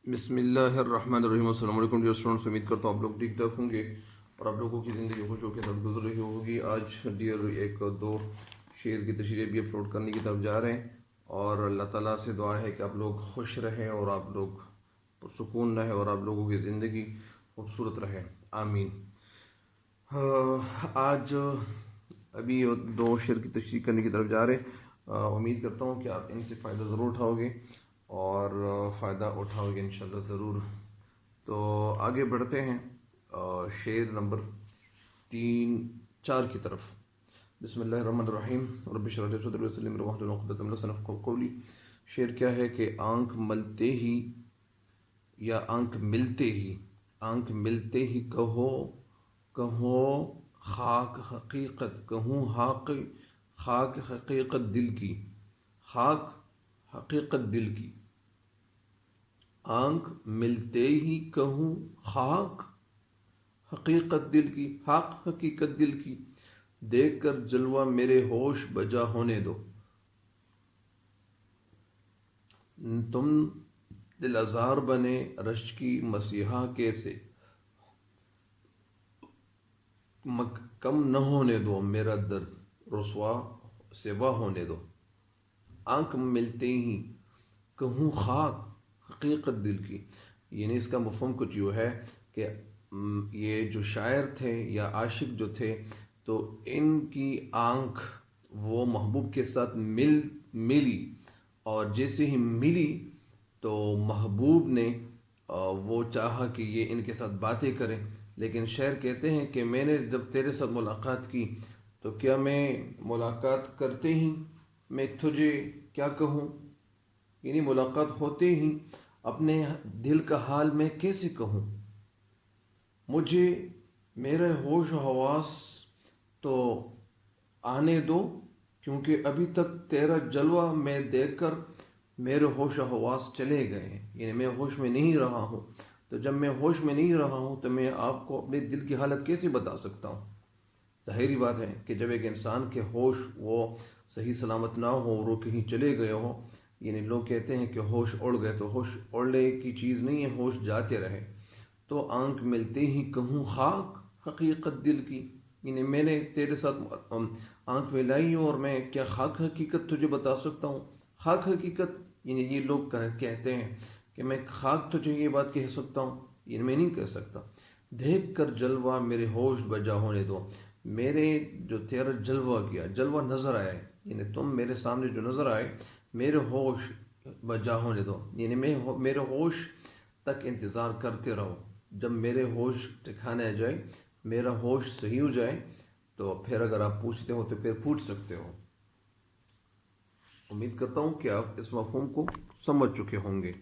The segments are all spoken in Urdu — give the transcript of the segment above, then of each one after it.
بسم اللہ الرحمن الرحیم۔ السلام علیکم ڈیئر اسٹوڈنٹس، امید کرتا ہوں آپ لوگ ٹھیک ٹھاک ہوں گے اور آپ لوگوں کی زندگی خوشیوں کے ساتھ گزر رہی ہوگی۔ آج ڈیئر ایک دو شعر کی تشریح بھی اپلوڈ کرنے کی طرف جا رہے ہیں اور اللہ تعالیٰ سے دعا ہے کہ آپ لوگ خوش رہیں اور آپ لوگ پرسکون رہیں اور آپ لوگوں کی زندگی خوبصورت رہے، آمین۔ آج ابھی دو شعر کی تشریح کرنے کی طرف جا رہے ہیں۔ امید کرتا ہوں کہ آپ ان سے فائدہ ضرور اٹھاؤ گے اور فائدہ اٹھاؤ گے انشاءاللہ ضرور۔ تو آگے بڑھتے ہیں شعر نمبر 4 کی طرف۔ بسم اللہ الرحمن الرحیم۔ رب اشرح لی صدری ویسر لی امری واحلل عقدۃ من لسانی یفقهوا قولی۔ شعر کیا ہے کہ آنکھ ملتے ہی یا آنکھ ملتے ہی کہو خاک حقیقت، کہوں خاک حقیقت دل کی، خاک حقیقت دل کی۔ آنکھ ملتے ہی کہوں خاک حقیقت دل کی، خاک حقیقت دل کی۔ دیکھ کر جلوہ میرے ہوش بجا ہونے دو، تم دل آزار بنے رشک کی مسیحا کیسے، کم نہ ہونے دو میرا درد رسوا سوا ہونے دو۔ آنکھ ملتے ہی کہوں خاک حقیقت دل کی، یعنی اس کا مفہوم کچھ یوں ہے کہ یہ جو شاعر تھے یا عاشق جو تھے تو ان کی آنکھ وہ محبوب کے ساتھ ملی اور جیسے ہی ملی تو محبوب نے وہ چاہا کہ یہ ان کے ساتھ باتیں کریں، لیکن شاعر کہتے ہیں کہ میں نے جب تیرے ساتھ ملاقات کی تو کیا میں ملاقات کرتے ہی میں تجھے کیا کہوں، یعنی ملاقات ہوتے ہی اپنے دل کا حال میں کیسے کہوں۔ مجھے میرے ہوش و حواس تو آنے دو، کیونکہ ابھی تک تیرا جلوہ میں دیکھ کر میرے ہوش و حواس چلے گئے ہیں، یعنی میں ہوش میں نہیں رہا ہوں۔ تو جب میں ہوش میں نہیں رہا ہوں تو میں آپ کو اپنے دل کی حالت کیسے بتا سکتا ہوں۔ ظاہری بات ہے کہ جب ایک انسان کے ہوش وہ صحیح سلامت نہ ہو اور وہ کہیں چلے گئے ہو، یعنی لوگ کہتے ہیں کہ ہوش اڑ گئے، تو ہوش اڑنے کی چیز نہیں ہے، ہوش جاتے رہے۔ تو آنکھ ملتے ہی کہوں خاک حقیقت دل کی، یعنی میں نے تیرے ساتھ آنکھ ملائی اور میں کیا خاک حقیقت تجھے بتا سکتا ہوں۔ خاک حقیقت یعنی یہ لوگ کہتے ہیں کہ میں خاک تجھے یہ بات کہہ سکتا ہوں، یہ میں نہیں کہہ سکتا۔ دیکھ کر جلوہ میرے ہوش بجا ہونے دو، میرے جو تیرا جلوہ کیا، جلوہ نظر آئے، یعنی تم میرے سامنے جو نظر آئے میرے ہوش بجا ہونے دو، یعنی میرے ہوش تک انتظار کرتے رہو۔ جب میرے ہوش ٹھکانے آ جائے، میرا ہوش صحیح ہو جائے تو پھر اگر آپ پوچھتے ہو تو پھر پوچھ سکتے ہو۔ امید کرتا ہوں کہ آپ اس مفہوم کو سمجھ چکے ہوں گے۔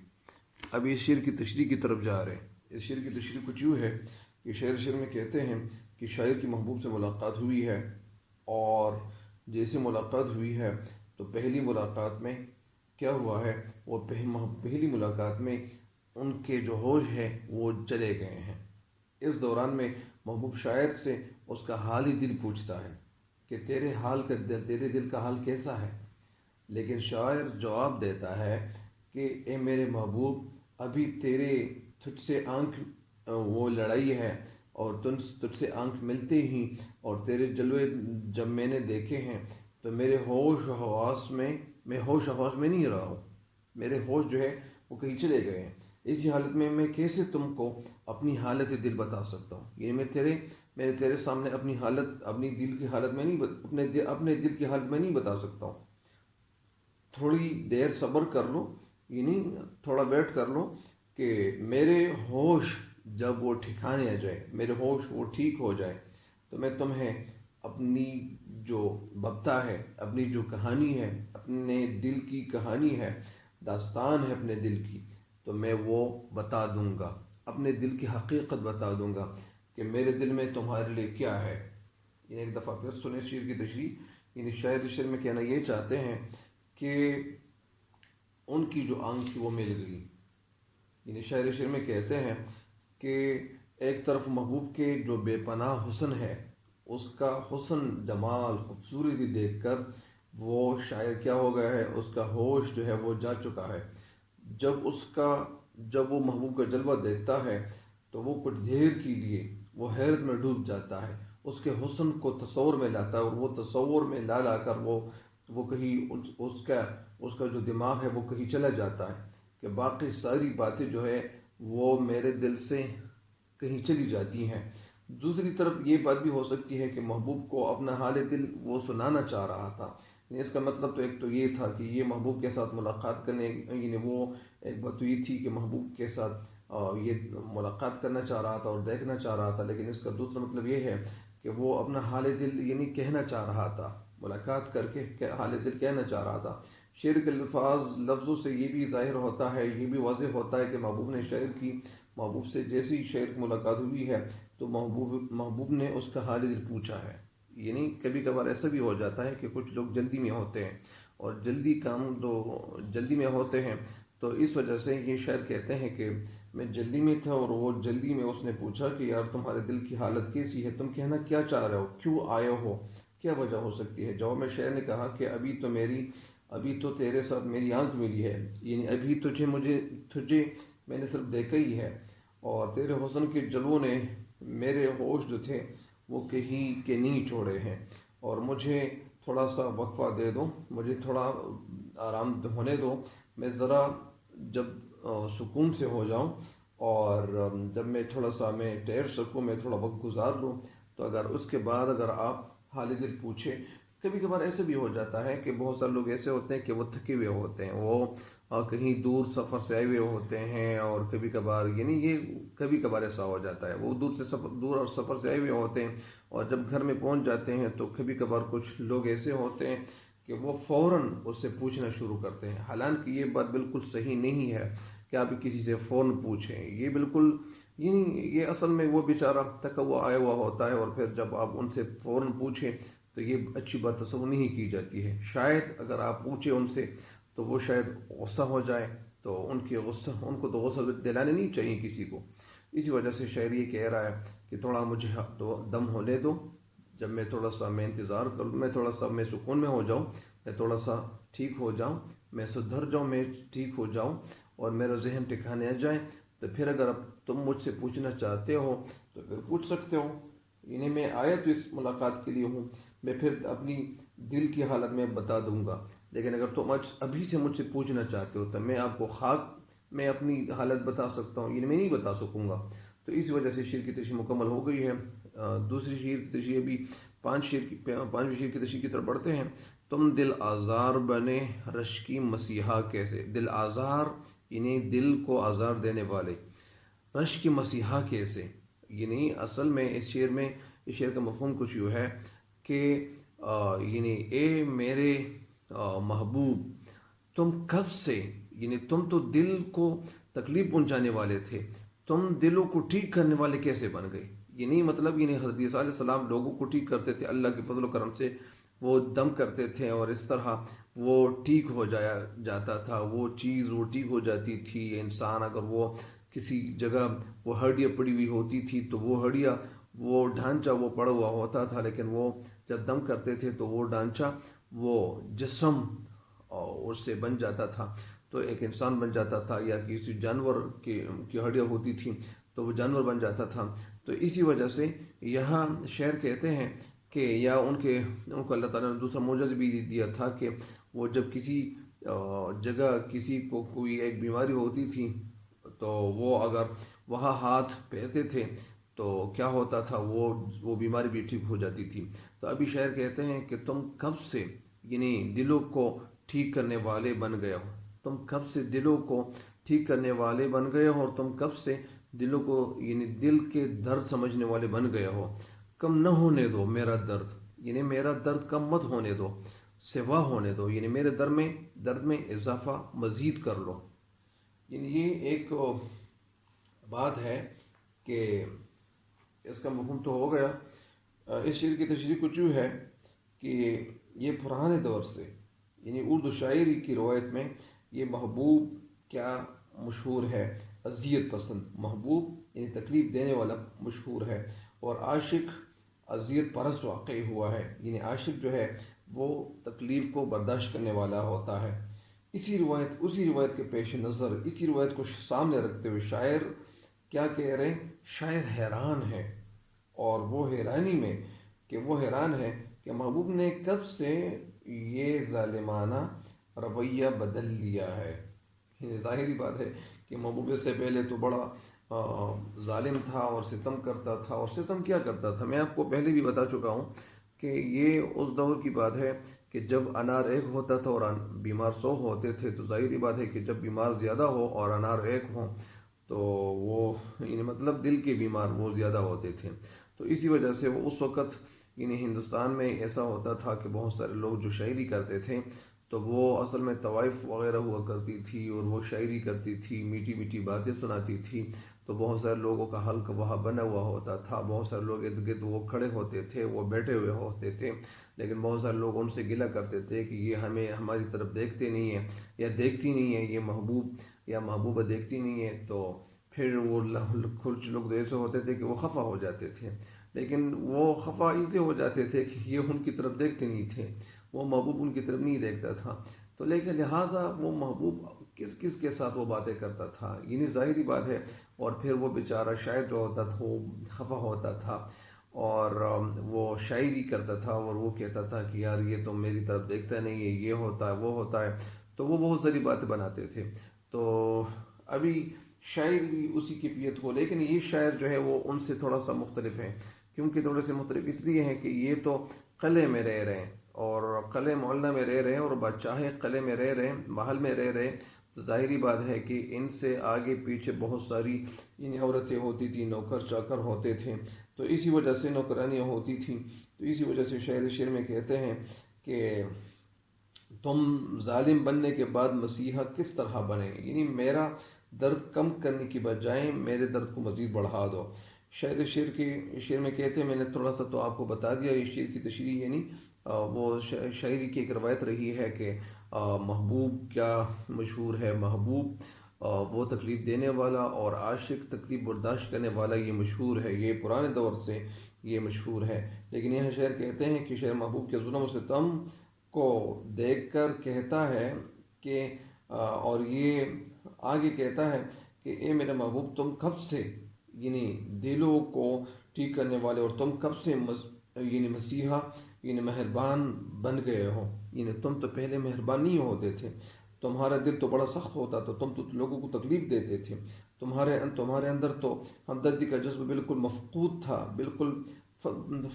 اب اس شعر کی تشریح کی طرف جا رہے ہیں۔ اس شعر کی تشریح کچھ یوں ہے کہ شعر میں کہتے ہیں کہ شاعر کی محبوب سے ملاقات ہوئی ہے اور جیسے ملاقات ہوئی ہے تو پہلی ملاقات میں کیا ہوا ہے، وہ پہلی ملاقات میں ان کے جو ہوش ہے وہ چلے گئے ہیں۔ اس دوران میں محبوب شاعر سے اس کا حال ہی دل پوچھتا ہے کہ تیرے دل کا حال کیسا ہے، لیکن شاعر جواب دیتا ہے کہ اے میرے محبوب، ابھی تجھ سے آنکھ وہ لڑائی ہے اور تجھ سے آنکھ ملتے ہی اور تیرے جلوے جب میں نے دیکھے ہیں تو میرے ہوش و حواس میں نہیں رہا ہوں، میرے ہوش جو ہے وہ کہیں چلے گئے ہیں۔ اسی حالت میں میں کیسے تم کو اپنی حالت دل بتا سکتا ہوں، یعنی میں تیرے سامنے اپنی دل کی حالت میں نہیں، اپنے دل کی حالت میں نہیں بتا سکتا ہوں۔ تھوڑی دیر صبر کر لو، یعنی تھوڑا ویٹ کر لو کہ میرے ہوش جب وہ ٹھکانے آ جائے، میرے ہوش وہ ٹھیک ہو جائے تو میں تمہیں اپنی جو بتا ہے، اپنی جو کہانی ہے، اپنے دل کی کہانی ہے، داستان ہے اپنے دل کی، تو میں وہ بتا دوں گا، اپنے دل کی حقیقت بتا دوں گا کہ میرے دل میں تمہارے لیے کیا ہے۔ یہ ایک دفعہ پھر سنیں شعر کی تشریح۔ یعنی شعر میں کہنا یہ چاہتے ہیں کہ ان کی جو آنکھ تھی وہ مل گئی، یعنی شعر میں کہتے ہیں کہ ایک طرف محبوب کے جو بے پناہ حسن ہے، اس کا حسن، جمال، خوبصورتی دیکھ کر وہ شاعر کیا ہو گیا ہے، اس کا ہوش جو ہے وہ جا چکا ہے۔ جب اس کا جب وہ محبوب کا جلوہ دیکھتا ہے تو وہ کچھ دیر کے لیے وہ حیرت میں ڈوب جاتا ہے، اس کے حسن کو تصور میں لاتا ہے، اور وہ تصور میں لا لا کر وہ کہیں اس کا جو دماغ ہے وہ کہیں چلا جاتا ہے کہ باقی ساری باتیں جو ہے وہ میرے دل سے کہیں چلی جاتی ہیں۔ دوسری طرف یہ بات بھی ہو سکتی ہے کہ محبوب کو اپنا حال دل وہ سنانا چاہ رہا تھا، یعنی اس کا مطلب تو ایک تو یہ تھا کہ یہ محبوب کے ساتھ ملاقات کرنے، یعنی وہ ایک بات تو یہ تھی کہ محبوب کے ساتھ یہ ملاقات کرنا چاہ رہا تھا اور دیکھنا چاہ رہا تھا، لیکن اس کا دوسرا مطلب یہ ہے کہ وہ اپنا حال دل یعنی کہنا چاہ رہا تھا، ملاقات کر کے حال دل کہنا چاہ رہا تھا۔ شعر کے لفظوں سے یہ بھی ظاہر ہوتا ہے، یہ بھی واضح ہوتا ہے کہ محبوب نے شاعر کی، محبوب سے جیسی شاعر کی ملاقات ہوئی ہے تو محبوب نے اس کا حال دل پوچھا ہے۔ یعنی کبھی کبھار ایسا بھی ہو جاتا ہے کہ کچھ لوگ جلدی میں ہوتے ہیں اور جلدی میں ہوتے ہیں، تو اس وجہ سے یہ شاعر کہتے ہیں کہ میں جلدی میں تھا اور وہ جلدی میں اس نے پوچھا کہ یار تمہارے دل کی حالت کیسی ہے، تم کہنا کیا چاہ رہے ہو، کیوں آئے ہو، کیا وجہ ہو سکتی ہے؟ جواب میں شاعر نے کہا کہ ابھی تو تیرے ساتھ میری آنکھ ملی ہے، یعنی ابھی تجھے میں نے صرف دیکھا ہی ہے، اور تیرے حسن کے جلووں نے میرے ہوش جو تھے وہ کہیں کے نہیں چھوڑے ہیں، اور مجھے تھوڑا سا وقفہ دے دو، مجھے تھوڑا آرام ہونے دو، میں ذرا جب سکون سے ہو جاؤں اور جب میں تھوڑا سا میں ٹھہر سکوں، میں تھوڑا وقت گزار لوں، تو اگر اس کے بعد اگر آپ حال دل پوچھیں۔ کبھی کبھار ایسے بھی ہو جاتا ہے کہ بہت سارے لوگ ایسے ہوتے ہیں کہ وہ تھکے ہوئے ہوتے ہیں، وہ کہیں دور سفر سے آئے ہوئے ہوتے ہیں، اور کبھی کبھار یعنی یہ کبھی کبھار ایسا ہو جاتا ہے وہ دور اور سفر سے آئے ہوئے ہوتے ہیں، اور جب گھر میں پہنچ جاتے ہیں تو کبھی کبھار کچھ لوگ ایسے ہوتے ہیں کہ وہ فوراً اس سے پوچھنا شروع کرتے ہیں، حالانکہ یہ بات بالکل صحیح نہیں ہے کہ آپ کسی سے فوراً پوچھیں، یہ بالکل یعنی یہ اصل میں وہ بیچارہ تھکا ہوا آیا ہوا ہوتا ہے، اور پھر جب آپ ان سے فوراً پوچھیں تو یہ اچھی بات تصور نہیں کی جاتی ہے۔ شاید اگر آپ پوچھیں ان سے تو وہ شاید غصہ ہو جائے، تو ان کو تو غصہ دلانے نہیں چاہیے کسی کو، اسی وجہ سے شاعر یہ کہہ رہا ہے کہ تھوڑا مجھے دم ہونے دو، جب میں تھوڑا سا میں انتظار کر لوں، میں تھوڑا سا میں سکون میں ہو جاؤں، میں تھوڑا سا ٹھیک ہو جاؤں، میں سدھر جاؤں، میں ٹھیک ہو جاؤں اور میرا ذہن ٹھکانے آ جائے، تو پھر اگر اب تم مجھ سے پوچھنا چاہتے ہو تو پھر پوچھ سکتے ہو، یعنی میں آیا تو اس ملاقات کے لیے ہوں، میں پھر اپنی دل کی حالت میں بتا دوں گا، لیکن اگر تم ابھی سے مجھ سے پوچھنا چاہتے ہو تو میں آپ کو میں اپنی حالت بتا سکتا ہوں، یعنی میں نہیں بتا سکوں گا۔ تو اس وجہ سے شعر کی تشریح مکمل ہو گئی ہے۔ دوسری شعر کی تشریح بھی پانچویں شعر کی تشریح کی طرف بڑھتے ہیں۔ تم دل آزار بنے رش کی مسیحا کیسے، دل آزار یعنی دل کو آزار دینے والے، رش کی مسیحا کیسے، یعنی اصل میں اس شعر کا مفہوم کچھ یوں ہے کہ یعنی اے میرے محبوب، تم کب سے، یعنی تم تو دل کو تکلیف پہنچانے والے تھے، تم دلوں کو ٹھیک کرنے والے کیسے بن گئے؟ یعنی مطلب یعنی حضرت عیسیٰ علیہ السلام لوگوں کو ٹھیک کرتے تھے، اللہ کے فضل و کرم سے وہ دم کرتے تھے اور اس طرح وہ ٹھیک ہو جاتا تھا، وہ چیز وہ ٹھیک ہو جاتی تھی۔ انسان اگر وہ کسی جگہ وہ ہڈیاں پڑی ہوئی ہوتی تھی تو وہ ہڈیاں وہ ڈھانچہ وہ پڑا ہوا ہوتا تھا، لیکن وہ جب دم کرتے تھے تو وہ ڈھانچہ وہ جسم اس سے بن جاتا تھا، تو ایک انسان بن جاتا تھا، یا کسی جانور کی ہڈیاں ہوتی تھیں تو وہ جانور بن جاتا تھا۔ تو اسی وجہ سے یہاں شعر کہتے ہیں کہ یا ان کو اللہ تعالیٰ نے دوسرا معجزہ بھی دیا تھا کہ وہ جب کسی جگہ کسی کو کوئی ایک بیماری ہوتی تھی تو وہ اگر وہاں ہاتھ پھیرتے تھے تو کیا ہوتا تھا، وہ بیماری بھی ٹھیک ہو جاتی تھی۔ تو ابھی شاعر کہتے ہیں کہ تم کب سے یعنی دلوں کو ٹھیک کرنے والے بن گئے ہو، تم کب سے دلوں کو ٹھیک کرنے والے بن گئے ہو، اور تم کب سے دلوں کو یعنی دل کے درد سمجھنے والے بن گئے ہو۔ کم نہ ہونے دو میرا درد، یعنی میرا درد کم مت ہونے دو، سوا ہونے دو، یعنی میرے درد میں اضافہ مزید کر لو۔ یعنی یہ ایک بات ہے کہ اس کا مفہوم تو ہو گیا۔ اس شعر کی تشریح کچھ یوں ہے کہ یہ پرانے دور سے یعنی اردو شاعری کی روایت میں یہ محبوب کیا مشہور ہے، اذیت پسند محبوب یعنی تکلیف دینے والا مشہور ہے، اور عاشق اذیت پرست واقع ہوا ہے، یعنی عاشق جو ہے وہ تکلیف کو برداشت کرنے والا ہوتا ہے۔ اسی روایت کے پیش نظر، اسی روایت کو سامنے رکھتے ہوئے شاعر کیا کہہ رہے ہیں؟ شاعر حیران ہے، اور وہ حیرانی میں کہ وہ حیران ہے کہ محبوب نے کب سے یہ ظالمانہ رویہ بدل لیا ہے۔ یہ ظاہری بات ہے کہ محبوب سے پہلے تو بڑا ظالم تھا اور ستم کرتا تھا، اور ستم کیا کرتا تھا میں آپ کو پہلے بھی بتا چکا ہوں کہ یہ اس دور کی بات ہے کہ جب انار ایک ہوتا تھا اور بیمار 100 ہوتے تھے، تو ظاہری بات ہے کہ جب بیمار زیادہ ہو اور انار ایک ہوں تو وہ یعنی مطلب دل کے بیمار وہ زیادہ ہوتے تھے۔ تو اسی وجہ سے وہ اس وقت یعنی ہندوستان میں ایسا ہوتا تھا کہ بہت سارے لوگ جو شاعری کرتے تھے تو وہ اصل میں طوائف وغیرہ ہوا کرتی تھی، اور وہ شاعری کرتی تھی، میٹھی میٹھی باتیں سناتی تھی، تو بہت سارے لوگوں کا حلق وہاں بنا ہوا ہوتا تھا، بہت سارے لوگ ارد گرد وہ کھڑے ہوتے تھے، وہ بیٹھے ہوئے ہوتے تھے، لیکن بہت سارے لوگ ان سے گلہ کرتے تھے کہ یہ ہمیں ہماری طرف دیکھتے نہیں ہیں یا دیکھتی نہیں ہے، یہ محبوب یا محبوبہ دیکھتی نہیں ہے۔ تو پھر وہ کچھ لوگ ایسے ہوتے تھے کہ وہ خفا ہو جاتے تھے، لیکن وہ خفا اس لیے ہو جاتے تھے کہ یہ ان کی طرف دیکھتے نہیں تھے، وہ محبوب ان کی طرف نہیں دیکھتا تھا، تو لیکن لہٰذا وہ محبوب کس کس کے ساتھ وہ باتیں کرتا تھا، یعنی ظاہری بات ہے۔ اور پھر وہ بیچارہ شاعر جو ہوتا تھا وہ خفا ہوتا تھا، اور وہ شاعری کرتا تھا، اور وہ کہتا تھا کہ یار یہ تو میری طرف دیکھتا نہیں ہے، یہ ہوتا ہے وہ ہوتا ہے، تو وہ بہت ساری باتیں بناتے تھے۔ تو ابھی شاعر بھی اسی کیفیت کو، لیکن یہ شاعر جو ہے وہ ان سے تھوڑا سا مختلف ہے، کیونکہ تھوڑے سے مختلف اس لیے ہیں کہ یہ تو قلعے میں رہ رہے ہیں، اور قلعے معلّہ میں رہ رہے ہیں، اور بادشاہ قلعے میں رہ رہے ہیں، محل میں رہ رہے ہیں، تو ظاہری بات ہے کہ ان سے آگے پیچھے بہت ساری یعنی عورتیں ہوتی تھیں، نوکر چاکر ہوتے تھے، تو اسی وجہ سے نوکرانیاں ہوتی تھیں، تو اسی وجہ سے شعر میں کہتے ہیں کہ تم ظالم بننے کے بعد مسیحا کس طرح بنے، یعنی میرا درد کم کرنے کی بجائے میرے درد کو مزید بڑھا دو۔ شعر میں کہتے ہیں، میں نے تھوڑا سا تو آپ کو بتا دیا یہ شعر کی تشریح، یعنی وہ شاعری کی ایک روایت رہی ہے کہ محبوب کیا مشہور ہے، محبوب وہ تکلیف دینے والا اور عاشق تکلیف برداشت کرنے والا، یہ مشہور ہے، یہ پرانے دور سے یہ مشہور ہے۔ لیکن یہ شعر کہتے ہیں کہ شعر محبوب کے ظلم و ستم کو دیکھ کر کہتا ہے کہ اور یہ آگے کہتا ہے کہ اے میرے محبوب، تم کب سے یعنی دلوں کو ٹھیک کرنے والے، اور تم کب سے یعنی مسیحا یعنی مہربان بن گئے ہو، یعنی تم تو پہلے مہربان نہیں ہوتے تھے، تمہارا دل تو بڑا سخت ہوتا تھا، تم تو لوگوں کو تکلیف دیتے تھے، تمہارے اندر تو ہمدردی کا جذبہ بالکل مفقود تھا، بالکل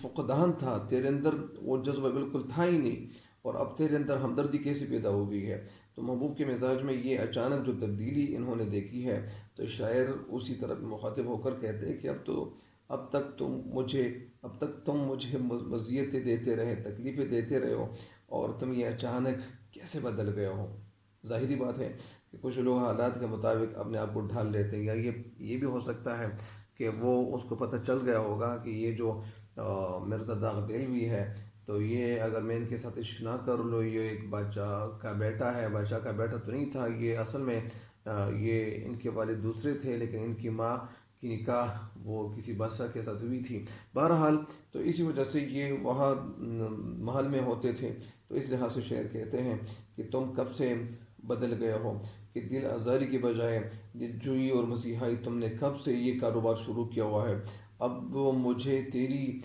فقدان تھا، تیرے اندر وہ جذبہ بالکل تھا ہی نہیں، اور اب تیرے اندر ہمدردی کیسے پیدا ہو گئی ہے۔ تو محبوب کے مزاج میں یہ اچانک جو تبدیلی انہوں نے دیکھی ہے، تو شاعر اسی طرح مخاطب ہو کر کہتے ہیں کہ اب تک تم مجھے مزیتیں دیتے رہے، تکلیفیں دیتے رہے ہو، اور تم یہ اچانک کیسے بدل گئے ہو۔ ظاہری بات ہے کہ کچھ لوگ حالات کے مطابق اپنے آپ کو ڈھال لیتے ہیں، یا یہ بھی ہو سکتا ہے کہ وہ اس کو پتہ چل گیا ہوگا کہ یہ جو مرزا داغ دہلوی ہے، تو یہ اگر میں ان کے ساتھ عشق نہ کر لوں، یہ ایک بادشاہ کا بیٹا ہے، بادشاہ کا بیٹا تو نہیں تھا یہ، اصل میں یہ ان کے والد دوسرے تھے، لیکن ان کی ماں کی نکاح وہ کسی بادشاہ کے ساتھ ہوئی تھی۔ بہرحال تو اسی وجہ سے یہ وہاں محل میں ہوتے تھے، تو اس لحاظ سے شعر کہتے ہیں کہ تم کب سے بدل گئے ہو، کہ دل آزاری کے بجائے دل جوئی اور مسیحائی تم نے کب سے یہ کاروبار شروع کیا ہوا ہے۔ اب مجھے تیری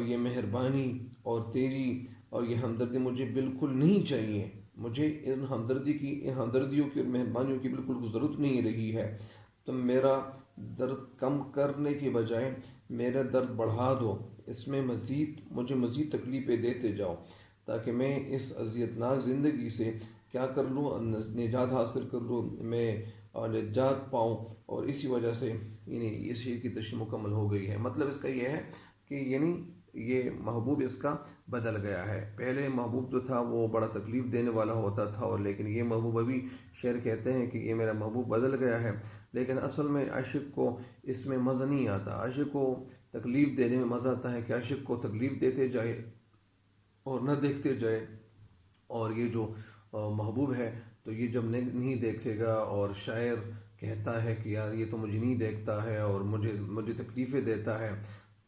یہ مہربانی اور تیری اور یہ ہمدردی مجھے بالکل نہیں چاہیے، مجھے ان ہمدردیوں کی اور مہربانیوں کی بالکل ضرورت نہیں رہی ہے، تم میرا درد کم کرنے کی بجائے میرا درد بڑھا دو، اس میں مجھے مزید تکلیفیں دیتے جاؤ، تاکہ میں اس اذیتناک زندگی سے کیا کر لوں، نجات حاصل کر لوں، میں نجات پاؤں۔ اور اسی وجہ سے یعنی اس شعر کی تشریح مکمل ہو گئی ہے۔ مطلب اس کا یہ ہے کہ یعنی یہ محبوب اس کا بدل گیا ہے، پہلے محبوب جو تھا وہ بڑا تکلیف دینے والا ہوتا تھا، اور لیکن یہ محبوب ابھی شعر کہتے ہیں کہ یہ میرا محبوب بدل گیا ہے، لیکن اصل میں عاشق کو اس میں مزہ نہیں آتا، عاشق کو تکلیف دینے میں مزہ آتا ہے کہ عاشق کو تکلیف دیتے جائے اور نہ دیکھتے جائے، اور یہ جو محبوب ہے تو یہ جب نہیں دیکھے گا، اور شاعر کہتا ہے کہ یار یہ تو مجھے نہیں دیکھتا ہے اور مجھے تکلیفیں دیتا ہے،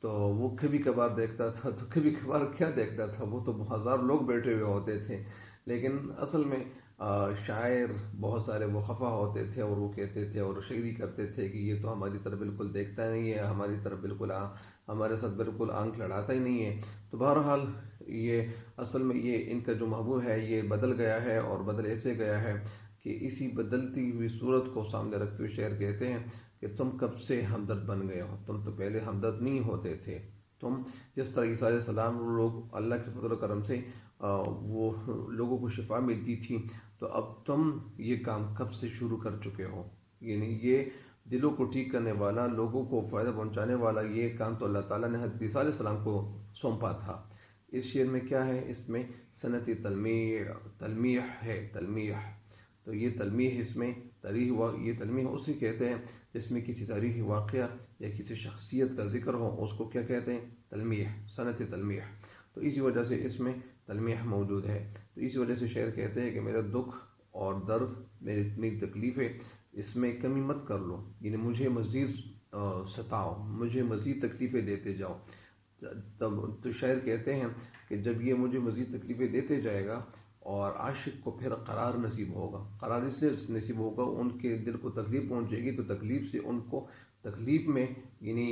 تو وہ کبھی کبھار دیکھتا تھا، تو کبھی کبھار کیا دیکھتا تھا، وہ تو ہزار لوگ بیٹھے ہوئے ہوتے تھے، لیکن اصل میں شاعر بہت سارے وہ خفا ہوتے تھے اور وہ کہتے تھے اور شاعری کرتے تھے کہ یہ تو ہماری طرف بالکل دیکھتا نہیں ہے، ہماری طرف بالکل ہمارے ساتھ بالکل آنکھ لڑاتا ہی نہیں ہے۔ تو بہرحال یہ اصل میں یہ ان کا جو محبوب ہے یہ بدل گیا ہے، اور بدل ایسے گیا ہے کہ اسی بدلتی ہوئی صورت کو سامنے رکھتے ہوئے شاعر کہتے ہیں کہ تم کب سے ہمدرد بن گئے ہو، تم تو پہلے ہمدرد نہیں ہوتے تھے۔ تم جس طرح عیسیٰ علیہ السلام لوگ اللہ کے فضل و کرم سے وہ لوگوں کو شفا ملتی تھی، تو اب تم یہ کام کب سے شروع کر چکے ہو؟ یعنی یہ دلوں کو ٹھیک کرنے والا، لوگوں کو فائدہ پہنچانے والا یہ کام تو اللہ تعالیٰ نے حضرت عیسیٰ علیہ السلام کو سونپا تھا۔ اس شعر میں کیا ہے؟ اس میں صنعت تلمیح ہے، تلمیح۔ تو یہ تلمیح، اس میں یہ تلمیح اسے کہتے ہیں جس میں کسی تاریخی واقعہ یا کسی شخصیت کا ذکر ہو، اس کو کیا کہتے ہیں؟ تلمیح، صنعت تلمیح۔ تو اسی وجہ سے اس میں تلمیح موجود ہے۔ تو اسی وجہ سے شاعر کہتے ہیں کہ میرا دکھ اور درد، میری تکلیفیں، اس میں کمی مت کر لو، یعنی مجھے مزید ستاؤ، مجھے مزید تکلیفیں دیتے جاؤ۔ تب تو شاعر کہتے ہیں کہ جب یہ مجھے مزید تکلیفیں دیتے جائے گا اور عاشق کو پھر قرار نصیب ہوگا، قرار اس لیے نصیب ہوگا ان کے دل کو تکلیف پہنچے گی، تو تکلیف سے ان کو تکلیف میں یعنی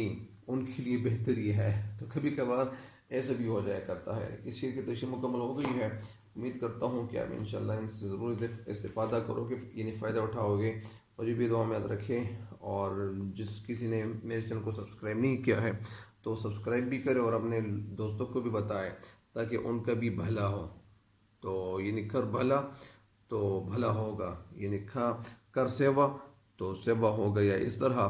ان کے لیے بہتری ہے۔ تو کبھی کبھار ایسا بھی ہو جایا کرتا ہے۔ اس شعر کی تشریح مکمل ہو گئی ہے، امید کرتا ہوں کہ آپ انشاءاللہ ان سے ضرور استفادہ کرو گے، یعنی فائدہ اٹھاؤ گے۔ مجھے بھی دعا میں یاد رکھیں، اور جس کسی نے میرے چینل کو سبسکرائب نہیں کیا ہے تو سبسکرائب بھی کرے اور اپنے دوستوں کو بھی بتائے تاکہ ان کا بھی بھلا ہو۔ تو یعنی کر بھلا تو بھلا ہوگا، یعنی کر سیوا تو سیوا ہوگا، یا اس طرح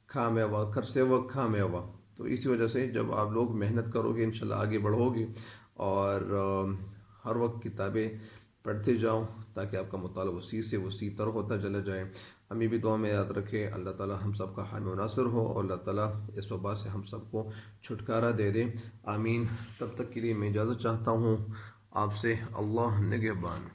کھا میوہ، کر سیوا کھا میوہ۔ تو اسی وجہ سے جب آپ لوگ محنت کرو گے انشاءاللہ آگے بڑھو گے، اور ہر وقت کتابیں پڑھتے جاؤ تاکہ آپ کا مطالعہ وسیع سے وسیع تر ہوتا چلا جائے۔ ہمیں بھی دعا میں یاد رکھے، اللہ تعالی ہم سب کا حامی و ناصر ہو، اور اللہ تعالی اس وبا سے ہم سب کو چھٹکارا دے دے، آمین۔ تب تک کے لیے میں اجازت چاہتا ہوں آپ سے، اللہ نگہبان۔